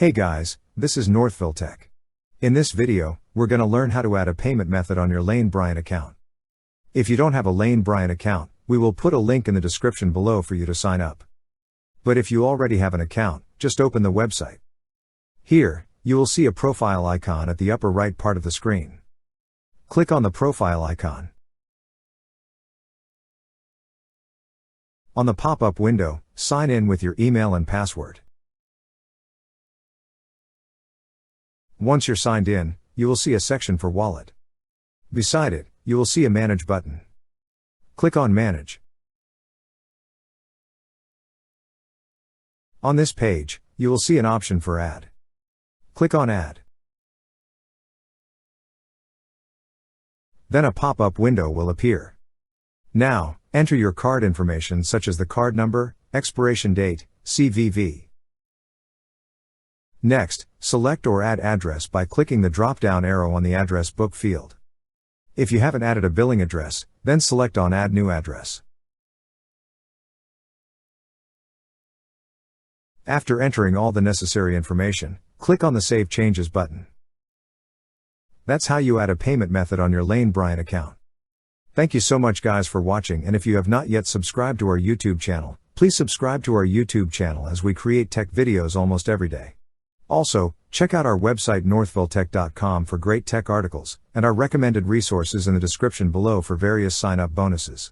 Hey guys, this is Northville Tech. In this video, we're going to learn how to add a payment method on your Lane Bryant account. If you don't have a Lane Bryant account, we will put a link in the description below for you to sign up. But if you already have an account, just open the website. Here, you will see a profile icon at the upper right part of the screen. Click on the profile icon. On the pop-up window, sign in with your email and password. Once you're signed in, you will see a section for Wallet. Beside it, you will see a Manage button. Click on Manage. On this page, you will see an option for Add. Click on Add. Then a pop-up window will appear. Now, enter your card information such as the card number, expiration date, CVV. Next, select or add address by clicking the drop-down arrow on the address book field. If you haven't added a billing address, then select on Add New Address. After entering all the necessary information, click on the Save Changes button. That's how you add a payment method on your Lane Bryant account. Thank you so much guys for watching, and if you have not yet subscribed to our YouTube channel, please subscribe to our YouTube channel as we create tech videos almost every day. Also, check out our website northvilletech.com for great tech articles, and our recommended resources in the description below for various sign-up bonuses.